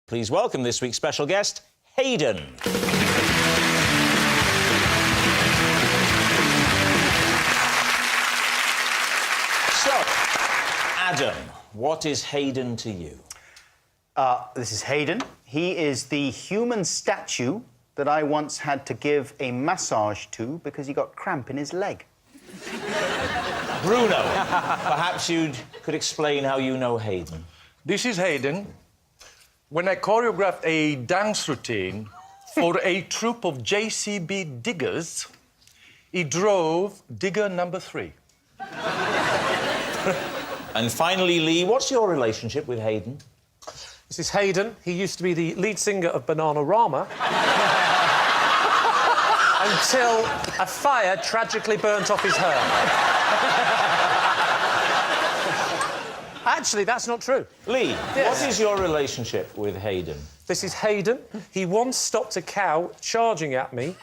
Please welcome this week's special guest, Hayden. So, Adam, what is Hayden to you? This is Hayden. He is the human statue that I once had to give a massage to because he got cramp in his leg. Bruno, perhaps you could explain how you know Hayden. This is Hayden. When I choreographed a dance routine for a troupe of JCB diggers, he drove digger number 3. And finally, Lee, what's your relationship with Hayden? This is Hayden. He used to be the lead singer of Bananarama until a fire tragically burnt off his hair. Actually, that's not true. Lee, Yes. what is your relationship with Hayden? This is Hayden. He once stopped a cow charging at me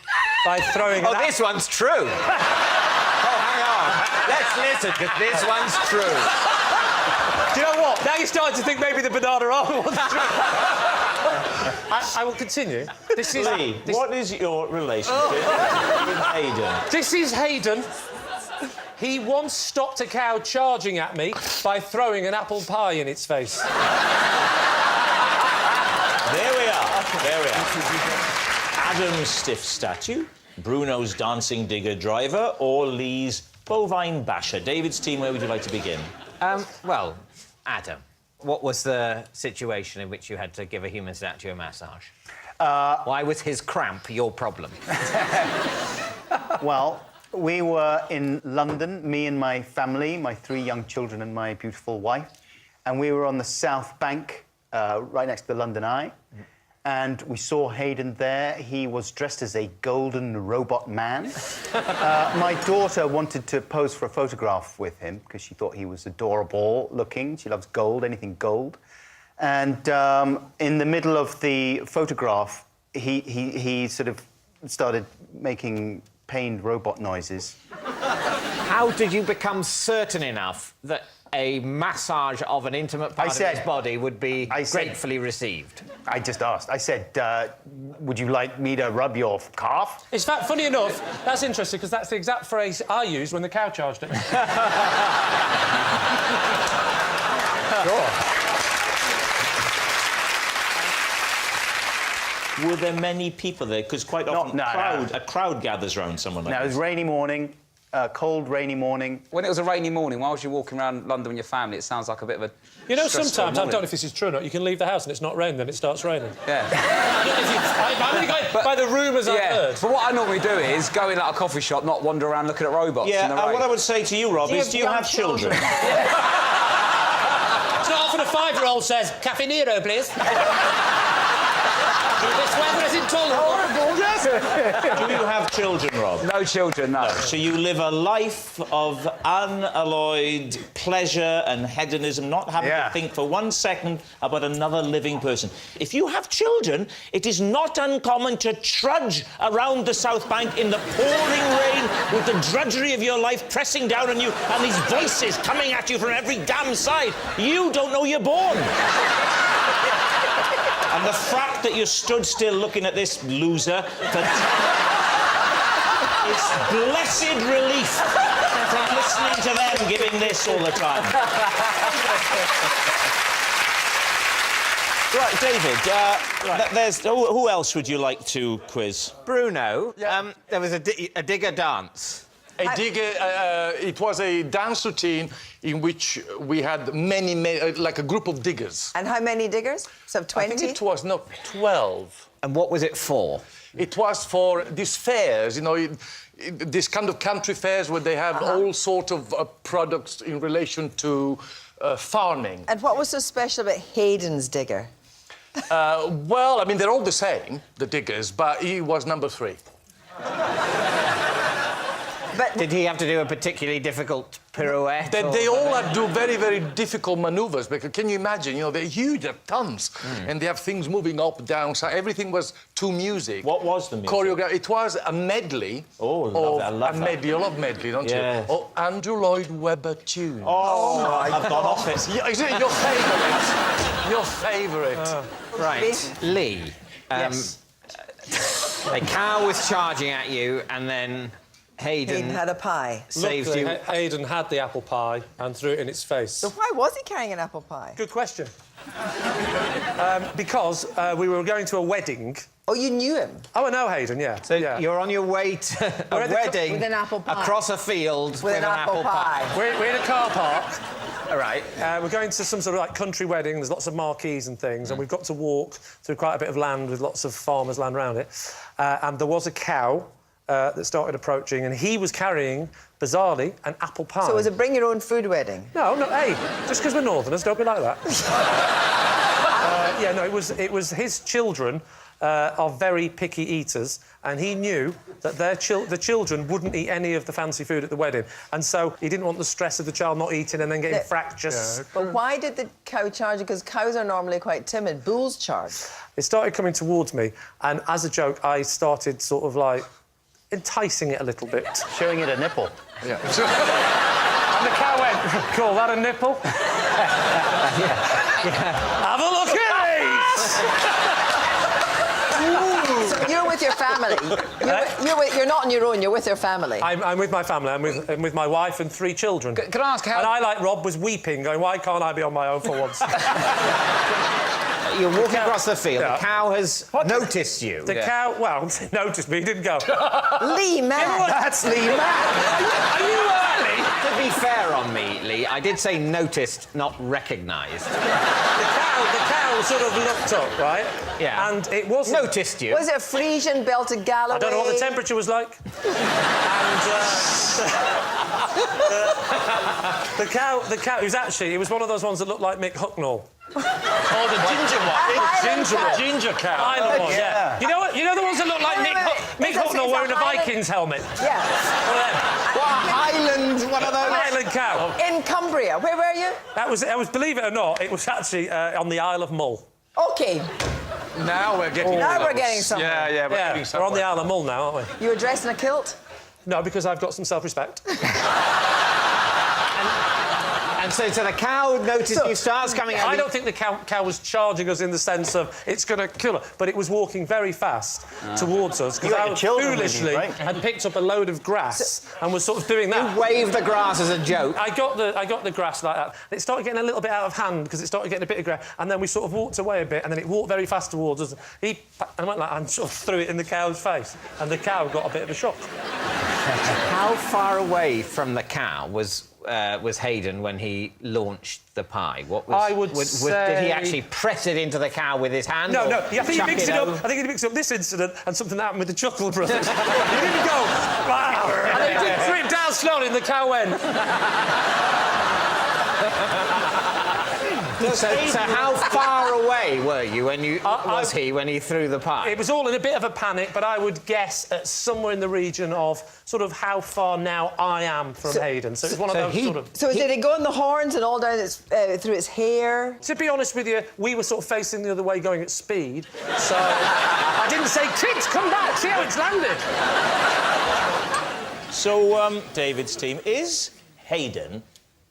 by throwing an this one's true. Oh, hang on. Let's listen, because this one's true. Do you know what? Now you're starting to think maybe the Bananarama was true. I will continue. This is... Lee, what is your relationship with Hayden? This is Hayden. He once stopped a cow charging at me by throwing an apple pie in its face. There we are. There we are. Adam's stiff statue, Bruno's dancing digger driver, or Lee's bovine basher. David's team, where would you like to begin? Well, Adam, what was the situation in which you had to give a human statue a massage? Why was his cramp your problem? Well, we were in London, me and my family, my 3 young children and my beautiful wife, and we were on the South Bank, right next to the London Eye, and we saw Hayden there. He was dressed as a golden robot man. My daughter wanted to pose for a photograph with him because she thought he was adorable looking. She loves gold, anything gold. And in the middle of the photograph, he sort of started making pained robot noises. How did you become certain enough that a massage of an intimate part of his body would be gratefully received? I just asked. I said, would you like me to rub your calf? In fact, funny enough, that's interesting because that's the exact phrase I used when the cow charged at me. Sure. Were there many people there? Because quite often a crowd gathers around someone like No, it this. was rainy morning, cold, rainy morning. When it was a rainy morning, while you walking around London with your family, it sounds like a bit of a... You know, stressful sometimes, I don't morning. know if this is true or not, you can leave the house and it's not raining, then it starts raining. Yeah. I'm only going by the rumours I've heard. But what I normally do is go in like a coffee shop, not wander around looking at robots in the rain. What I would say to you, Rob, is do you have children? It's not often a 5-year-old says, Caffè Nero, please. This weather is intolerable. Do you have children, Rob? No children, no. So you live a life of unalloyed pleasure and hedonism, not having to think for 1 second about another living person. If you have children, it is not uncommon to trudge around the South Bank in the pouring rain with the drudgery of your life pressing down on you and these voices coming at you from every damn side. You don't know you're born. And the fact that you stood still looking at this loser, it's blessed relief from listening to them giving this all the time. Right, David, who else would you like to quiz? Bruno, there was a digger dance. It was a dance routine in which we had many, like a group of diggers. And how many diggers? So 20? I think it was, no, 12. And what was it for? It was for these fairs, you know, this kind of country fairs where they have all sorts of products in relation to farming. And what was so special about Hayden's digger? Well, I mean, they're all the same, the diggers, but he was number 3. Did he have to do a particularly difficult pirouette? They all had to do very, very difficult manoeuvres, because can you imagine, you know, they're huge, they have tons, and they have things moving up, down, so everything was to music. What was the music? Choreographed. It was a medley. Oh, love that. I love a that. medley. You love medley, don't Yes. you? Oh, Andrew Lloyd Webber tunes. Oh, I've gone off it. Yeah, is it your favourite? Your favourite. Right. Lee. Yes. A cow was charging at you, and then Hayden Hayden had a pie. saved Luckily, you. Hayden had the apple pie and threw it in its face. So why was he carrying an apple pie? Good question. Because we were going to a wedding. Oh, you knew him? Oh, I know Hayden, yeah. So yeah. you're on your way to a at the wedding With an apple pie. across a field With an apple pie. We're in a car park. All right. We're going to some sort of like country wedding. There's lots of marquees and things, and we've got to walk through quite a bit of land with lots of farmers' land around it. And there was a cow that started approaching, and he was carrying, bizarrely, an apple pie. So it was a bring your own food wedding? No, hey, just because we're Northerners, don't be like that. Yeah, no, it was his children are very picky eaters, and he knew that the children wouldn't eat any of the fancy food at the wedding, and so he didn't want the stress of the child not eating and then getting fractious. But why did the cow charge you? Because cows are normally quite timid. Bulls charge. It started coming towards me, and as a joke, I started sort of like enticing it a little bit. Showing it a nipple. Yeah. And the cow went, call that a nipple? Have a look at So you're with your family. You're not on your own. You're with your family. I'm with my family. I'm with my wife and 3 children. Can I ask how... And I, like Rob, was weeping, going, why can't I be on my own for once? You're walking across the field. Yeah. The cow has noticed you. The cow, well, noticed me, he didn't go. Lee Mack. That's Lee Mack. Are you early? To be fair on me, Lee, I did say noticed, not recognised. The cow sort of looked up, right? Yeah. And it wasn't... Noticed you. Was it a Frisian belted Galloway? I don't know what the temperature was like. And the cow, it was one of those ones that looked like Mick Hucknall. Oh, the ginger one. Ginger cow. Highland one, yeah. You know what? You know the ones that look like Wait, Mick it's Hucknall a wearing a Highland- Vikings helmet? Yeah. One of them. Highland, one of those. Highland cow. In Cumbria. Where were you? That was, believe it or not, it was actually on the Isle of Mull. Okay. Now we're getting... Now we're getting somewhere. Yeah, yeah, we're getting We're somewhere. on the Isle of Mull now, aren't we? You were dressed in a kilt? No, because I've got some self-respect. And so the cow noticed you, starts coming out. I don't think the cow was charging us in the sense of it's going to kill her, but it was walking very fast towards us because You had I your children with you, foolishly right? had picked up a load of grass and was sort of doing that. You waved the grass as a joke. I got the grass like that. It started getting a little bit out of hand because it started getting a bit of grass, and then we sort of walked away a bit, and then it walked very fast towards us. And I went like and sort of threw it in the cow's face, and the cow got a bit of a shock. How far away from the cow was Hayden when he launched the pie? What was, I would say... Did he actually press it into the cow with his hand? No, or no. I think he chuck mixed it up. over? I think he mixed up this incident and something that happened with the Chuckle Brothers. He didn't go. And then he did threw it down slowly, and the cow went. So how far away were you when you when he threw the pie? It was all in a bit of a panic, but I would guess at somewhere in the region of sort of how far now I am from Hayden. So it was one of those sort of... So did it go in the horns and all down through its hair? To be honest with you, we were sort of facing the other way going at speed. So I didn't say, kids, come back, see how it's landed. So, David's team, is Hayden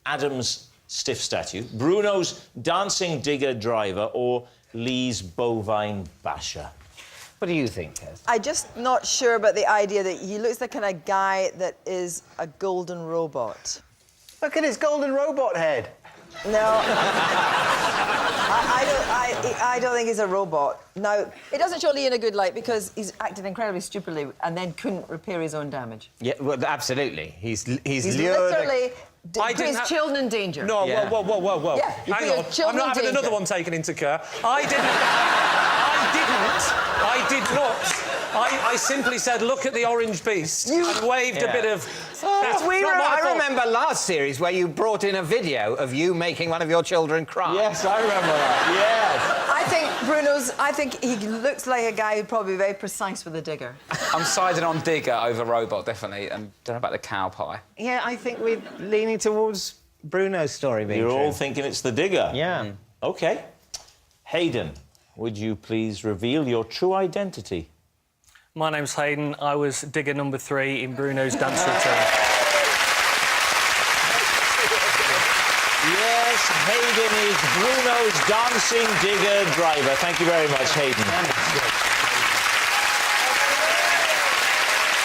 Adam's stiff statue, Bruno's dancing digger driver, or Lee's bovine basher? What do you think, Kez? I'm just not sure about the idea that he looks the kind of guy that is a golden robot. Look at his golden robot head. No. I don't think he's a robot. Now, it doesn't show Lee in a good light because he's acted incredibly stupidly and then couldn't repair his own damage. Yeah, well, absolutely. He's lured... Literally put his children in danger. No, Yeah. whoa. Yeah, you Hang put on. your children I'm not in having danger. another one taken into care. I did not. I simply said, look at the orange beast, and waved a bit of... That's not my I fault. remember last series where you brought in a video of you making one of your children cry. Yes, I remember that. Yes. I think Bruno's, I think he looks like a guy who'd probably be very precise with a digger. I'm siding on digger over robot, definitely, and don't know about the cow pie. Yeah, I think we're leaning towards Bruno's story being You're true. all thinking it's the digger? Yeah. OK. Hayden, would you please reveal your true identity? My name's Hayden. I was digger number 3 in Bruno's dance routine. Yes, Hayden is Bruno's dancing digger driver. Thank you very much, Hayden.